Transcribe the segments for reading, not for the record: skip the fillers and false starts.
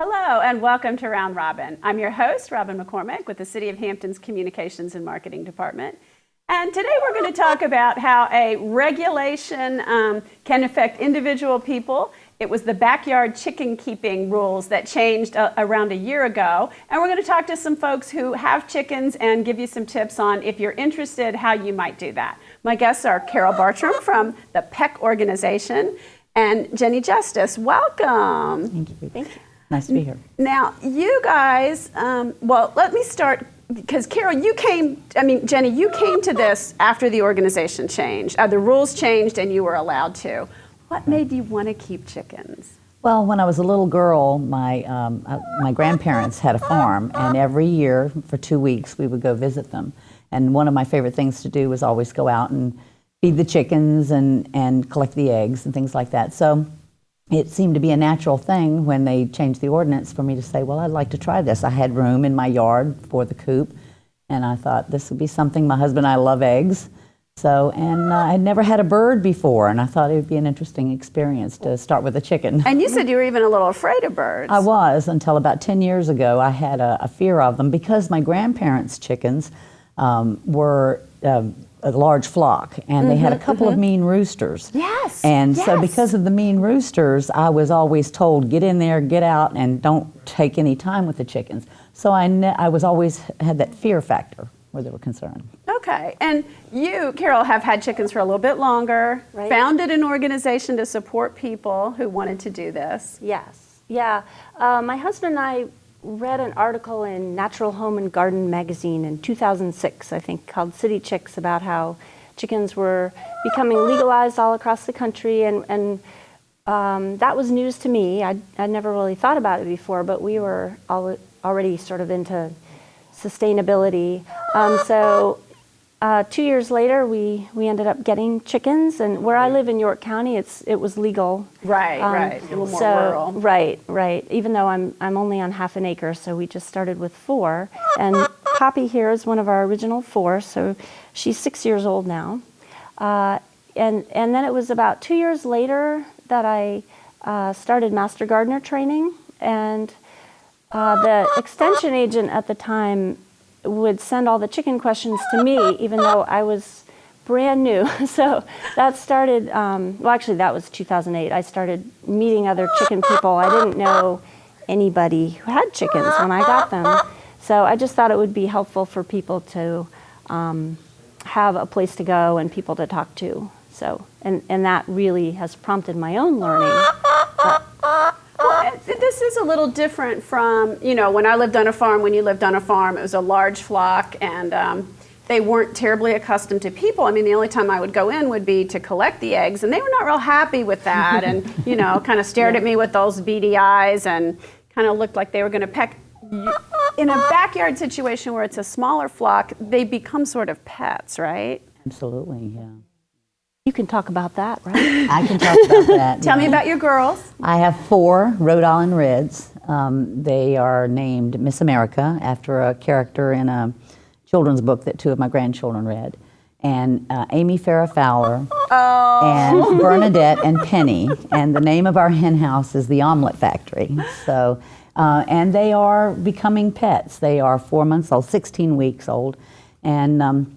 Hello and welcome to Round Robin. I'm your host, Robin McCormick with the City of Hampton's Communications and Marketing Department. And today we're going to talk about how a regulation can affect individual people. It was the backyard chicken keeping rules that changed around a year ago. And we're going to talk to some folks who have chickens and give you some tips on, if you're interested, how you might do that. My guests are Carol Bartram from the PecK organization and Jenny Justice. Welcome. Thank you. Thank you. Nice to be here. Now, you guys, well, let me start, because Carol, Jenny, you came to this after the organization changed. The rules changed and you were allowed to. What made you want to keep chickens? Well, when I was a little girl, my grandparents had a farm, and every year for 2 weeks we would go visit them. And one of my favorite things to do was always go out and feed the chickens and collect the eggs and things like that. So it seemed to be a natural thing when they changed the ordinance for me to say, well, I'd like to try this. I had room in my yard for the coop, and I thought this would be something. My husband and I love eggs. So, and I'd never had a bird before, and I thought it would be an interesting experience to start with a chicken. And you said you were even a little afraid of birds. I was, until about 10 years ago. I had a fear of them because my grandparents' chickens were a large flock, and they had a couple of mean roosters. Yes. And so because of the mean roosters, I was always told, get in there, get out, and don't take any time with the chickens. So I was always had that fear factor where they were concerned. Okay. And you, Carol, have had chickens for a little bit longer, Right. founded an organization to support people who wanted to do this. Yes. Yeah. My husband and I read an article in Natural Home and Garden magazine in 2006, I think, called City Chicks, about how chickens were becoming legalized all across the country, and that was news to me. I'd never really thought about it before, but we were already sort of into sustainability. So 2 years later, we ended up getting chickens, and where I live in York County, it was legal. Right, right. A little more rural. Right. Even though I'm only on half an acre, so we just started with 4. And Poppy here is one of our original 4, so she's 6 years old now. And then it was about 2 years later that I started Master Gardener training, and the extension agent at the time would send all the chicken questions to me, even though I was brand new. So that started, well, actually that was 2008. I started meeting other chicken people. I didn't know anybody who had chickens when I got them. So I just thought it would be helpful for people to have a place to go and people to talk to. So, and that really has prompted my own learning. This is a little different from, when I lived on a farm, when you lived on a farm, it was a large flock, and they weren't terribly accustomed to people. I mean, the only time I would go in would be to collect the eggs, and they were not real happy with that, and, kind of stared at me with those beady eyes and kind of looked like they were going to peck. In a backyard situation where it's a smaller flock, they become sort of pets, right? Absolutely, yeah. You can talk about that, right? I can talk about that. Tell me about your girls. I have 4 Rhode Island Reds. They are named Miss America after a character in a children's book that 2 of my grandchildren read. And Amy Farrah Fowler and Bernadette and Penny. And the name of our hen house is the Omelet Factory. So, and they are becoming pets. They are 4 months old, 16 weeks old. And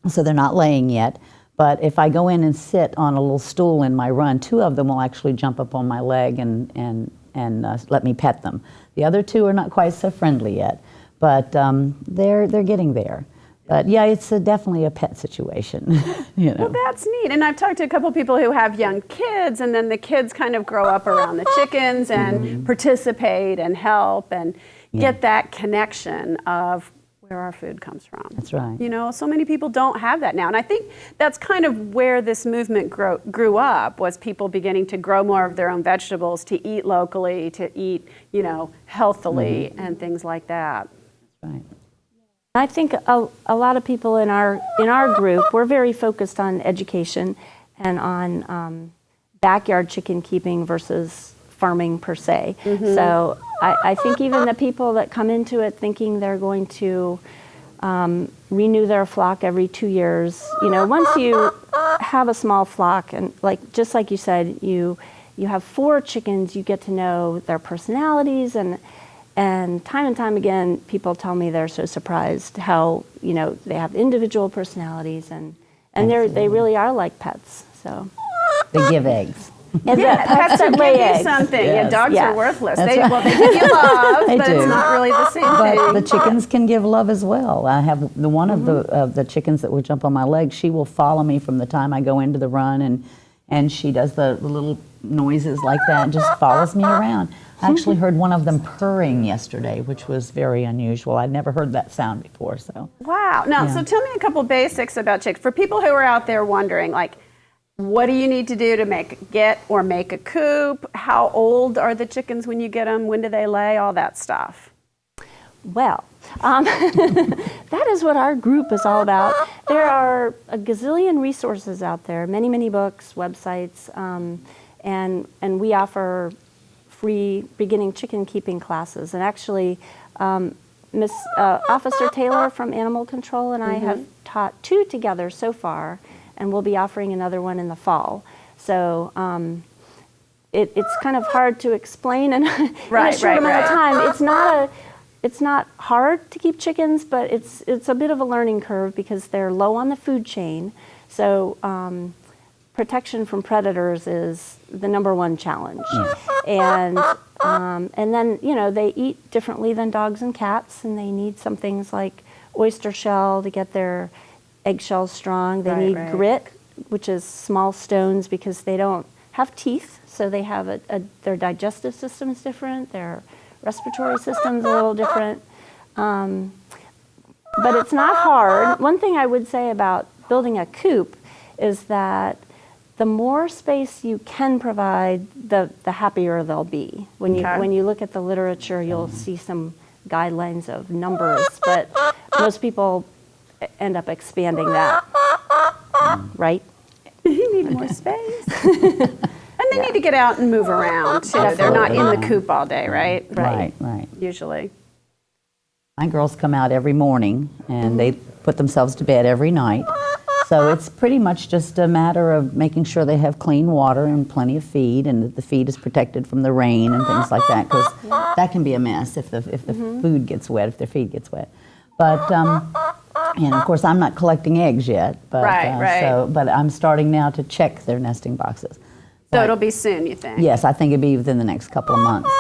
so they're not laying yet. But if I go in and sit on a little stool in my run, 2 of them will actually jump up on my leg and let me pet them. The other 2 are not quite so friendly yet, but they're getting there. But yeah, it's definitely a pet situation. Well, that's neat. And I've talked to a couple people who have young kids, and then the kids kind of grow up around the chickens and participate and help and get that connection of where our food comes from. That's right. So many people don't have that now. And I think that's kind of where this movement grew up, was people beginning to grow more of their own vegetables, to eat locally, to eat, healthily and things like that. That's right. I think a lot of people in our group, we're very focused on education and on backyard chicken keeping versus farming per se. So I think even the people that come into it thinking they're going to renew their flock every 2 years, once you have a small flock, and just like you said, you you have 4 chickens, you get to know their personalities, and time again, people tell me they're so surprised how, they have individual personalities, and they really are like pets. So They give eggs. and Yeah, pets that give lay you eggs. something. Yes. Yeah, dogs Yeah. are worthless. That's They right. they give you love, They but do. it's not really the same But thing. the chickens can give love as well. I have one of the chickens that will jump on my leg. She will follow me from the time I go into the run, and she does the little noises like that and just follows me around. I actually heard one of them purring yesterday, which was very unusual. I'd never heard that sound before. So Wow. Now, Yeah. so tell me a couple basics about chicks. For people who are out there wondering, like, what do you need to do to make a coop? How old are the chickens when you get them? When do they lay? All that stuff. Well, that is what our group is all about. There are a gazillion resources out there, many books, websites, and we offer free beginning chicken keeping classes. And actually, Miss Officer Taylor from Animal Control and I have taught 2 together so far, and we'll be offering another one in the fall. So it's kind of hard to explain in a short amount of time. It's not hard to keep chickens, but it's a bit of a learning curve because they're low on the food chain. So protection from predators is the #1 challenge. And then, they eat differently than dogs and cats, and they need some things like oyster shell to get their eggshells strong. They need grit, which is small stones, because they don't have teeth, so they have their digestive system is different, their respiratory system's a little different. But it's not hard. One thing I would say about building a coop is that the more space you can provide, the happier they'll be. When you look at the literature, you'll see some guidelines of numbers, but most people end up expanding that, right? You need more space. And they need to get out and move around, too. They're not in the coop all day, right? Right. Usually. My girls come out every morning, and they put themselves to bed every night. So it's pretty much just a matter of making sure they have clean water and plenty of feed, and that the feed is protected from the rain and things like that, because that can be a mess if the food gets wet, if their feed gets wet. But and of course, I'm not collecting eggs yet. But, but I'm starting now to check their nesting boxes. So it'll be soon, you think? Yes, I think it'll be within the next couple of months.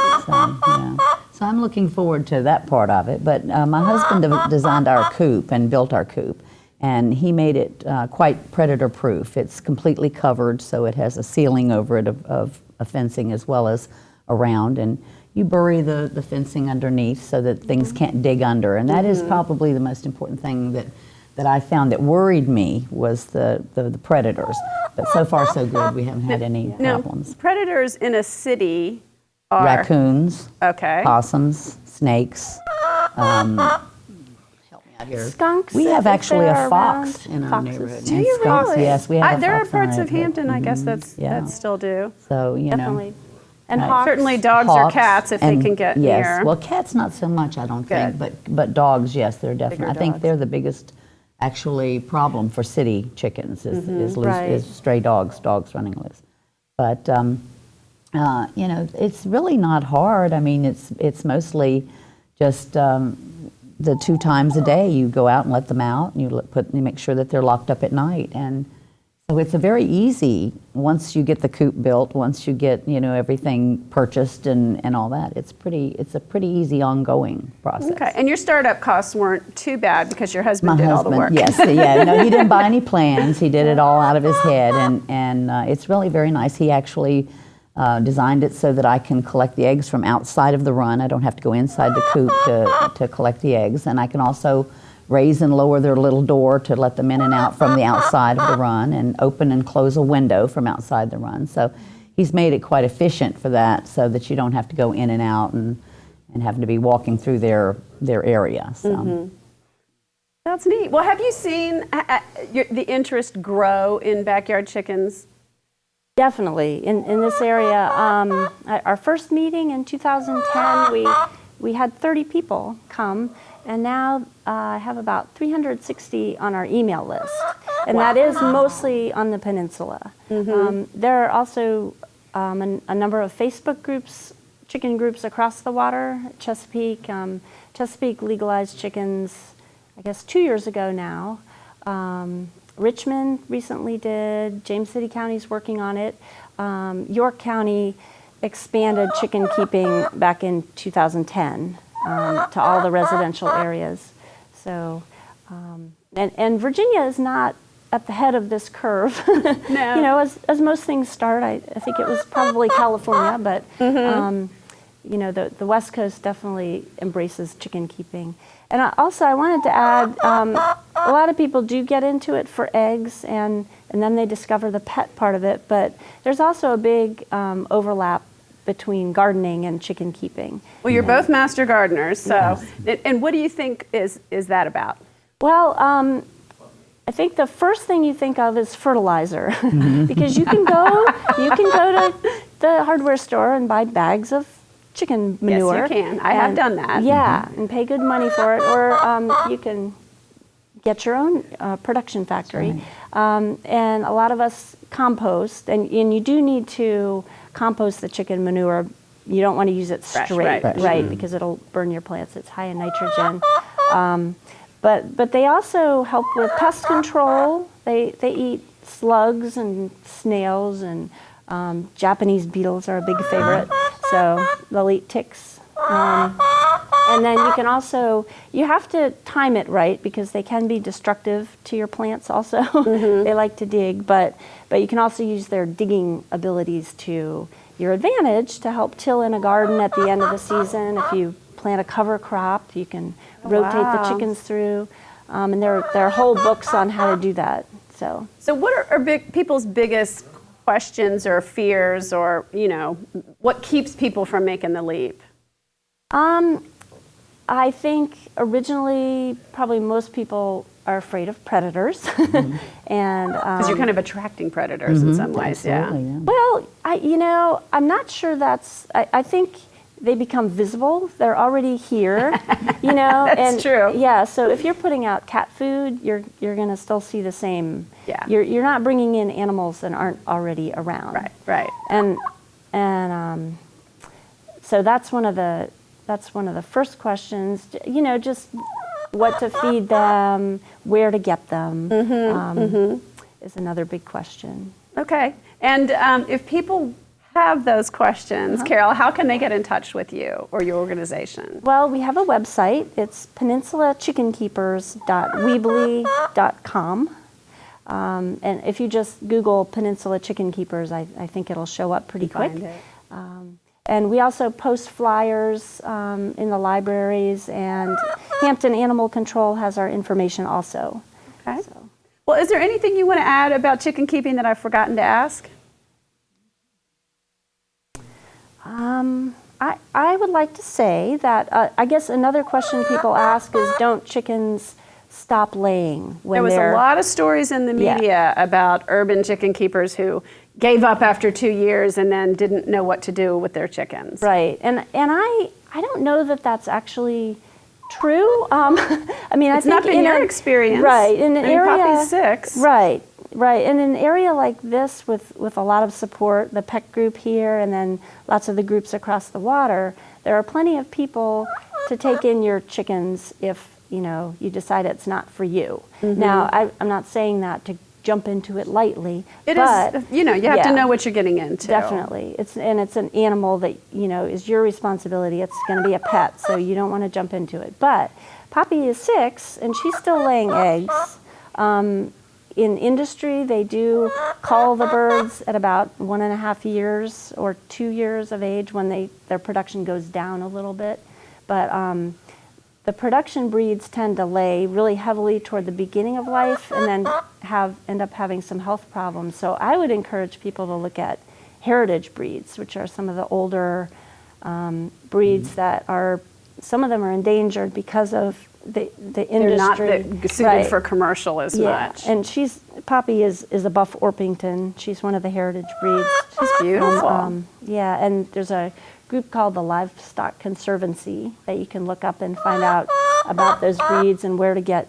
So I'm looking forward to that part of it. But my husband designed our coop and built our coop, and he made it quite predator-proof. It's completely covered, so it has a ceiling over it of fencing as well as around. And you bury the fencing underneath so that things can't dig under. And that is probably the most important thing that I found that worried me was the predators. But so far so good. We haven't had any problems. Now, predators in a city are Raccoons, okay. possums, snakes. Help me out here. Skunks. We have if actually they're a fox around. in our Foxes. neighborhood. Do And you skunks, really? yes, we have a there are fox in our parts of neighborhood. Hampton, I guess, Yeah. that still do. So, you know. Definitely. And Right. hawks. Certainly dogs or Hawks cats if they and- can get yes. near. Well, cats not so much, I don't think, Good. but dogs, yes, they're definitely. I think dogs. they're the biggest actually problem for city chickens is Right. stray dogs running loose. But you know, it's really not hard. I mean, it's mostly just the 2 times a day you go out and let them out, and you make sure that they're locked up at night. And so it's a very easy, once you get the coop built, once you get, you know, everything purchased and all that, it's a pretty easy ongoing process. Okay, and your startup costs weren't too bad because your husband My did husband, all the work. yes, yeah, no, he didn't buy any plans. He did it all out of his head, and it's really very nice. He actually designed it so that I can collect the eggs from outside of the run. I don't have to go inside the coop to collect the eggs, and I can also raise and lower their little door to let them in and out from the outside of the run, and open and close a window from outside the run. So he's made it quite efficient for that, so that you don't have to go in and out and having to be walking through their area. So. That's neat. Well, have you seen the interest grow in backyard chickens? Definitely. In this area, at our first meeting in 2010, we had 30 people come, and now I have about 360 on our email list. And that is mostly on the peninsula. There are also a number of Facebook groups, chicken groups across the water. Chesapeake legalized chickens, I guess 2 years ago now. Richmond recently did. James City County's working on it. York County expanded chicken keeping back in 2010 to all the residential areas. So, and Virginia is not at the head of this curve. No. You know, as most things start, I think it was probably California, but you know, the West Coast definitely embraces chicken keeping. And I wanted to add, a lot of people do get into it for eggs, and then they discover the pet part of it, but there's also a big overlap between gardening and chicken keeping. Well, you're both master gardeners, so, and what do you think is that about? Well, I think the first thing you think of is fertilizer, because you can go to the hardware store and buy bags of chicken manure. Yes, you can. I have done that. Yeah, and pay good money for it, or you can get your own production factory. Right. And a lot of us compost, and you do need to compost the chicken manure. You don't want to use it straight, right? Because it'll burn your plants. It's high in nitrogen. But they also help with pest control. They eat slugs and snails, and Japanese beetles are a big favorite. So they'll eat ticks. And then you can also, you have to time it right, because they can be destructive to your plants also. They like to dig, but you can also use their digging abilities to your advantage to help till in a garden at the end of the season. If you plant a cover crop, you can rotate the chickens through. And there are whole books on how to do that. So what are people's biggest questions or fears, or, you know, what keeps people from making the leap? I think originally probably most people are afraid of predators. And because you're kind of attracting predators in some ways. Yeah. Well, I'm not sure that's, I think they become visible. They're already here, you know. That's true. Yeah, so if you're putting out cat food, you're going to still see the same. Yeah. You're not bringing in animals that aren't already around. Right. And so that's one of the first questions. You know, just what to feed them, where to get them, is another big question. Okay. And if people have those questions, Carol, how can they get in touch with you or your organization? Well, we have a website. It's peninsulachickenkeepers.weebly.com. And if you just Google Peninsula Chicken Keepers, I think it'll show up pretty quick. And we also post flyers in the libraries, and Hampton Animal Control has our information also. Okay. Well, is there anything you want to add about chicken keeping that I've forgotten to ask? I would like to say that I guess another question people ask is, don't chickens stop laying when there was they're... a lot of stories in the media about urban chicken keepers who gave up after 2 years and then didn't know what to do with their chickens. Right, and I don't know that that's actually true. I mean, it's not been your experience. Right, in an area... Poppy's 6. Right. In an area like this with a lot of support, the PecK group here, and then lots of the groups across the water, there are plenty of people to take in your chickens if, you know, you decide it's not for you. Now, I'm not saying that to jump into it lightly. But you know, you have to know what you're getting into. Definitely. It's an animal that, you know, is your responsibility. It's going to be a pet, so you don't want to jump into it. But Poppy is 6, and she's still laying eggs. In industry, they do cull the birds at about 1.5 years or 2 years of age when their production goes down a little bit. But the production breeds tend to lay really heavily toward the beginning of life and then end up having some health problems. So I would encourage people to look at heritage breeds, which are some of the older breeds that are, some of them are endangered because of the industry. They're not suited for commercial as much. And Poppy is a buff Orpington. She's one of the heritage breeds. She's beautiful. Yeah, and there's a group called the Livestock Conservancy that you can look up and find out about those breeds and where to get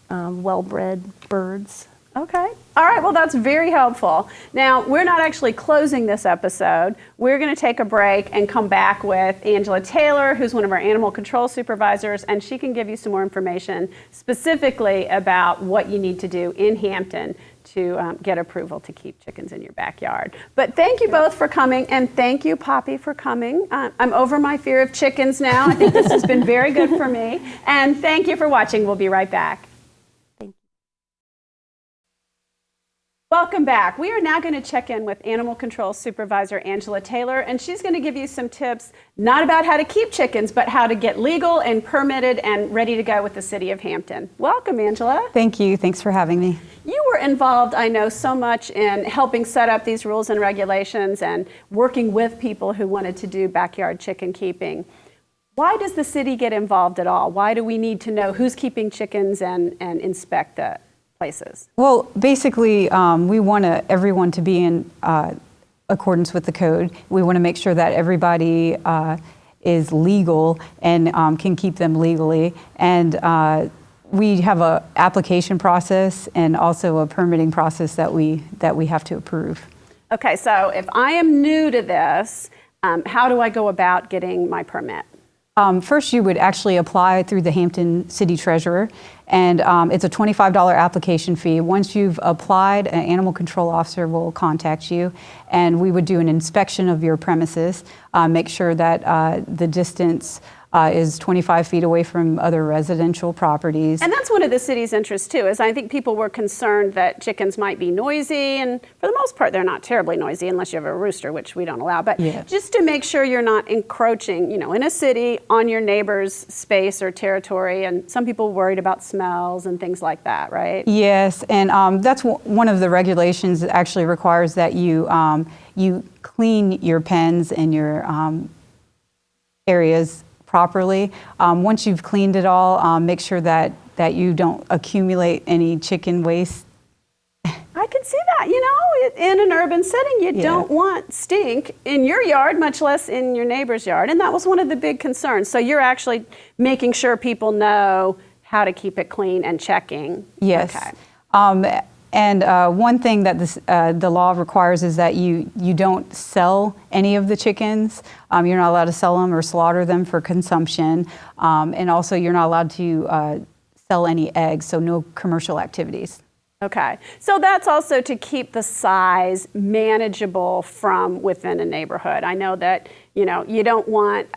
well-bred birds. Okay. All right. Well, that's very helpful. Now, we're not actually closing this episode. We're going to take a break and come back with Angela Taylor, who's one of our animal control supervisors, and she can give you some more information specifically about what you need to do in Hampton to get approval to keep chickens in your backyard. But thank you both for coming, and thank you, Poppy, for coming. I'm over my fear of chickens now. I think this has been very good for me. And thank you for watching. We'll be right back. Welcome back. We are now going to check in with Animal Control Supervisor Angela Taylor, and she's going to give you some tips, not about how to keep chickens, but how to get legal and permitted and ready to go with the City of Hampton. Welcome, Angela. Thank you. Thanks for having me. You were involved, I know, so much in helping set up these rules and regulations and working with people who wanted to do backyard chicken keeping. Why does the city get involved at all? Why do we need to know who's keeping chickens and inspect the places? Well, basically, we want everyone to be in accordance with the code. We want to make sure that everybody is legal and can keep them legally. And we have an application process and also a permitting process that we have to approve. Okay, so if I am new to this, how do I go about getting my permit? First, you would actually apply through the Hampton City Treasurer, and it's a $25 application fee. Once you've applied, an animal control officer will contact you, and we would do an inspection of your premises, make sure that the distance is 25 feet away from other residential properties. And that's one of the city's interests too, is I think people were concerned that chickens might be noisy, and for the most part they're not terribly noisy unless you have a rooster, which we don't allow, but yeah. Just to make sure you're not encroaching, in a city on your neighbor's space or territory, and some people worried about smells and things like that, right? Yes, and that's one of the regulations that actually requires that you clean your pens and your areas properly. Once you've cleaned it all, make sure that you don't accumulate any chicken waste. I can see that, in an urban setting, you don't want stink in your yard, much less in your neighbor's yard. And that was one of the big concerns. So you're actually making sure people know how to keep it clean and checking. Yes. Okay. And one thing that the law requires is that you don't sell any of the chickens. You're not allowed to sell them or slaughter them for consumption. And also you're not allowed to sell any eggs, so no commercial activities. Okay. So that's also to keep the size manageable from within a neighborhood. I know that, you don't want,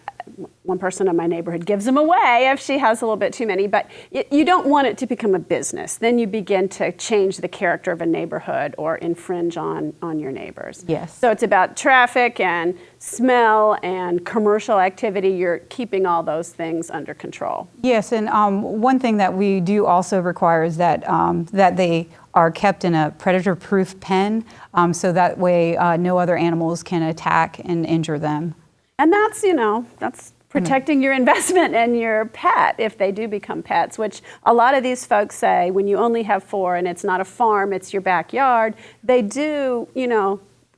one person in my neighborhood gives them away if she has a little bit too many, but you don't want it to become a business. Then you begin to change the character of a neighborhood or infringe on your neighbors. Yes. So it's about traffic and smell and commercial activity. You're keeping all those things under control. Yes, and one thing that we do also require is that they are kept in a predator-proof pen, so that way no other animals can attack and injure them. And that's protecting your investment and your pet if they do become pets, which a lot of these folks say when you only have 4 and it's not a farm, it's your backyard, they do,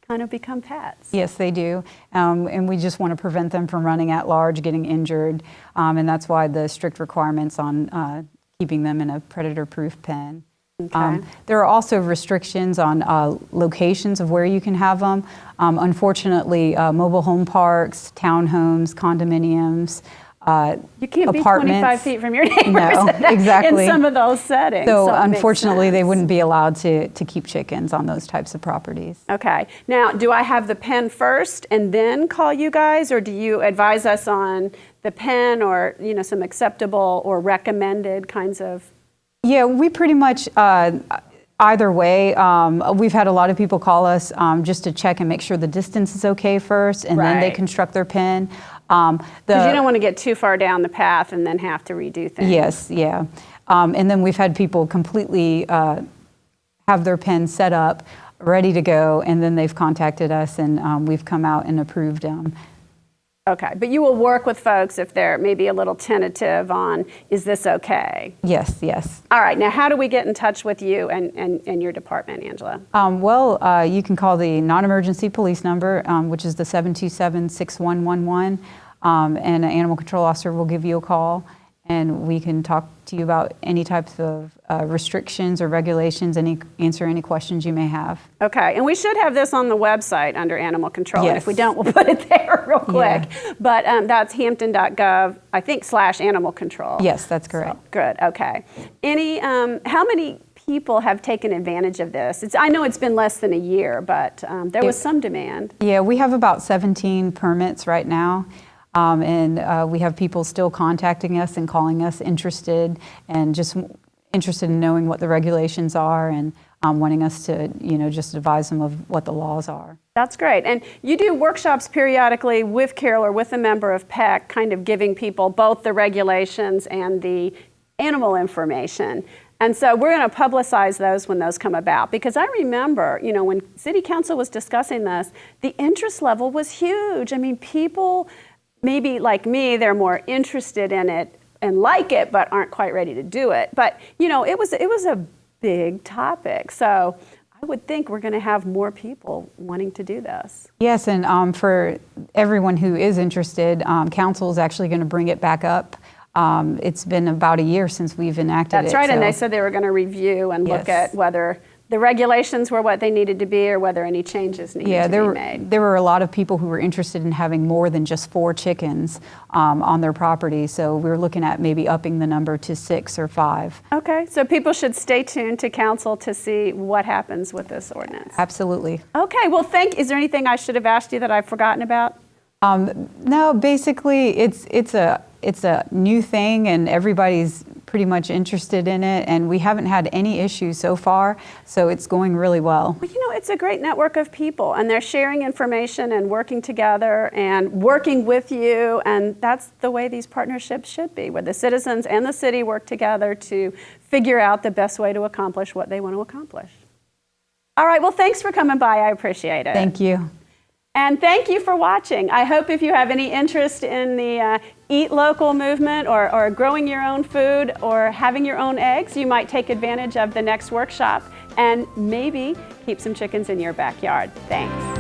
kind of become pets. Yes, they do. And we just want to prevent them from running at large, getting injured. And that's why the strict requirements on keeping them in a predator-proof pen. Okay. There are also restrictions on locations of where you can have them. Unfortunately, mobile home parks, townhomes, condominiums, you can't be apartments. 25 feet from your neighbors. No, exactly. In some of those settings. So it makes unfortunately, they sense. wouldn't be allowed to keep chickens on those types of properties. Okay. Now, do I have the pen first and then call you guys, or do you advise us on the pen or some acceptable or recommended kinds of? Yeah, we pretty much, either way, we've had a lot of people call us just to check and make sure the distance is okay first, and then they Right. construct their pen. Because you don't want to get too far down the path and then have to redo things. Yes, yeah. And then we've had people completely have their pen set up, ready to go, and then they've contacted us, and we've come out and approved them. Okay, but you will work with folks if they're maybe a little tentative on, is this okay? Yes, yes. All right, now how do we get in touch with you and your department, Angela? Well, you can call the non-emergency police number, which is the 727-6111, and an animal control officer will give you a call. and we can talk to you about any types of restrictions or regulations, and answer any questions you may have. Okay, and we should have this on the website under animal control. And if Yes. we don't, we'll put it there real quick. Yeah. But that's hampton.gov, I think, /animal control. Yes, that's correct. So, good, okay. How many people have taken advantage of this? I know it's been less than a year, but there was some demand. Yeah, we have about 17 permits right now. And we have people still contacting us and calling us interested, and just interested in knowing what the regulations are, and wanting us to, just advise them of what the laws are. That's great. And you do workshops periodically with Carol or with a member of PecK, kind of giving people both the regulations and the animal information. And so we're going to publicize those when those come about, because I remember, when City Council was discussing this, the interest level was huge. I mean, people, maybe like me, they're more interested in it and like it, but aren't quite ready to do it. But, it was a big topic. So I would think we're going to have more people wanting to do this. Yes, and for everyone who is interested, council is actually going to bring it back up. It's been about a year since we've enacted it. That's right, and they said they were going to review and look at whether the regulations were what they needed to be, or whether any changes needed to be made. There were a lot of people who were interested in having more than just 4 chickens on their property, so we were looking at maybe upping the number to 6 or 5. Okay, so people should stay tuned to council to see what happens with this ordinance. Absolutely. Okay, well, is there anything I should have asked you that I've forgotten about? No, basically it's a new thing, and everybody's pretty much interested in it, and we haven't had any issues so far, so it's going really well. Well, it's a great network of people, and they're sharing information and working together and working with you, and that's the way these partnerships should be, where the citizens and the city work together to figure out the best way to accomplish what they want to accomplish. All right, well, thanks for coming by. I appreciate it. Thank you. And thank you for watching. I hope if you have any interest in the Eat Local movement, or growing your own food, or having your own eggs, you might take advantage of the next workshop and maybe keep some chickens in your backyard. Thanks.